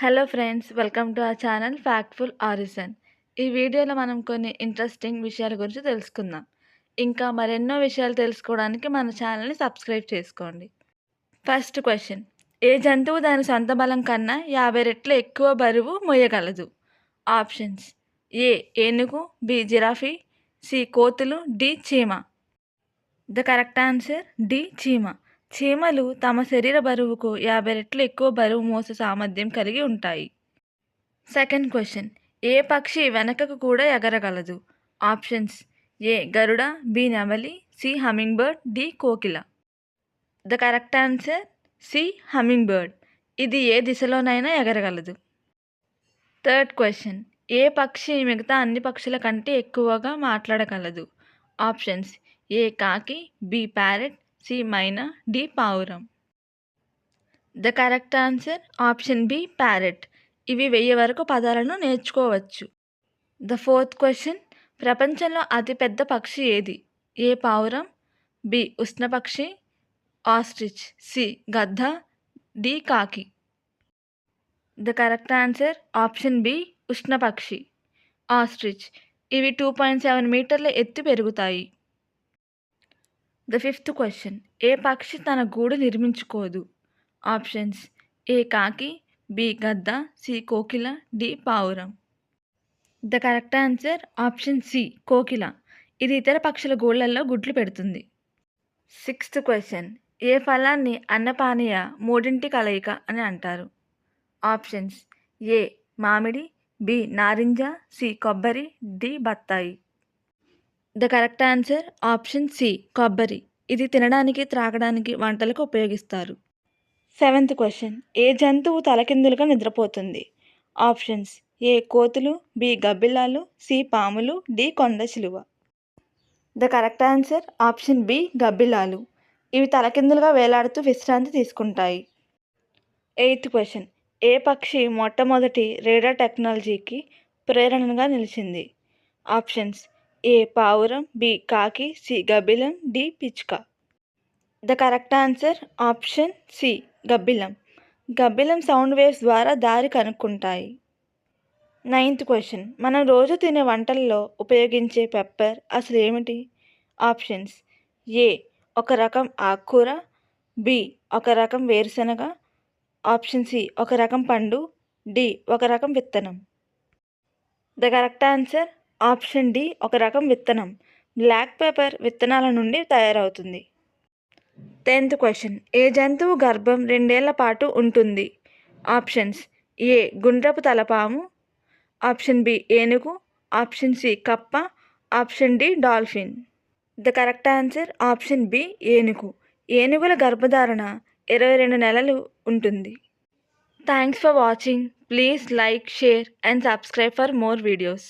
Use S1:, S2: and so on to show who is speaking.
S1: Hello friends, welcome to our channel Factful Origin. ఈ వీడియోలో మనం కొన్ని ఇంట్రెస్టింగ్ విషయాల గురించి తెలుసుకుందాం. ఇంకా మరెన్నో విషయాలు తెలుసుకోవడానికి మన ఛానల్‌ని సబ్స్క్రైబ్ చేసుకోండి. First question. ఏ జంతువు దాని సొంత బలం కన్నా 50 రెట్లు ఎక్కువ బరువు మోయగలదు? ఆప్షన్స్: ఏ ఏనుగు, బి జిరాఫీ, సి కోతులు, డి చీమ. ద కరెక్ట్ ఆన్సర్ డి చీమ. చీమలు తమ శరీర బరువుకు 50 రెట్లు ఎక్కువ బరువు మోసే సామర్థ్యం కలిగి ఉంటాయి. Second question. ఏ పక్షి వెనకకు కూడా ఎగరగలదు? ఆప్షన్స్: ఏ గరుడ, బి నెమలి, సి హమ్మింగ్ బర్డ్, డి కోకిల. The correct answer C hummingbird. ఇది ఏ దిశలోనైనా ఎగరగలదు. Third question. ఏ పక్షి మిగతా అన్ని పక్షుల కంటే ఎక్కువగా మాట్లాడగలదు? ఆప్షన్స్: ఏ కాకి, B parrot, C myna, D పావురం. The correct answer option B parrot. ఇవి 1000 వరకు పదాలను నేర్చుకోవచ్చు. The fourth question. ప్రపంచంలో అతిపెద్ద పక్షి ఏది? ఏ పావురం, బి ఉష్ట్రపక్షి, ఆస్ట్రిచ్, సి గద్ద, డి కాకి. The correct answer option B ఉష్ట్రపక్షి, ఆస్ట్రిచ్. ఇవి 2.7 మీటర్ల ఎత్తు పెరుగుతాయి. The fifth question. ఏ పక్షి తన గూడు నిర్మించుకోదు? ఆప్షన్స్: ఏ కాకి, బి గద్ద, సి కోకిల, డి పావురం. The correct answer option C కోకిల. ఇది ఇతర పక్షుల గూళ్ళల్లో గుడ్లు పెడుతుంది. Sixth question. ఏ ఫలాన్ని అన్నపానీయ మూడింటి కలయిక అని అంటారు? ఆప్షన్స్: ఏ మామిడి, బి నారింజ, సి కొబ్బరి, డి బత్తాయి. The correct answer option C కొబ్బరి. ఇది తినడానికి, త్రాగడానికి, వంటలకు ఉపయోగిస్తారు. Seventh question. ఏ జంతువు తలకిందులుగా నిద్రపోతుంది? ఆప్షన్స్: ఏ కోతులు, బి గబ్బిలాలు, సి పాములు, డి కొండ చిలువ. The correct answer option B గబ్బిలాలు. ఇవి తలకిందులుగా వేలాడుతూ విశ్రాంతి తీసుకుంటాయి. Eighth question. ఏ పక్షి మొట్టమొదటి రేడార్ టెక్నాలజీకి ప్రేరణగా నిలిచింది? ఆప్షన్స్: ఏ పావురం, బి కాకి, సి గబ్బిలం, డి పిచ్చుక. The correct answer option C గబ్బిలం. గబ్బిలం సౌండ్ వేవ్స్ ద్వారా దారి కనుక్కుంటాయి. Ninth question. మనం రోజు తినే వంటల్లో ఉపయోగించే పెప్పర్ అసలు ఏమిటి? ఆప్షన్స్: ఏ ఒక రకం ఆకుకూర, బి ఒక రకం వేరుశనగ, ఆప్షన్ సి ఒక రకం పండు, డి ఒక రకం విత్తనం. The correct answer option D ఒక రకం విత్తనం. బ్లాక్ పెప్పర్ విత్తనాల నుండి తయారవుతుంది. 10th question. ఏ జంతువు గర్భం 2 ఏళ్ల పాటు ఉంటుంది? ఆప్షన్స్: ఏ గుండ్రపు తలపాము, ఆప్షన్ బి ఏనుగు, ఆప్షన్ సి కప్ప, option D dolphin. The correct answer option B ఏనుగు. ఏనుగుల గర్భధారణ 22 నెలలు ఉంటుంది. Thanks for watching. Please like, share and subscribe for more videos.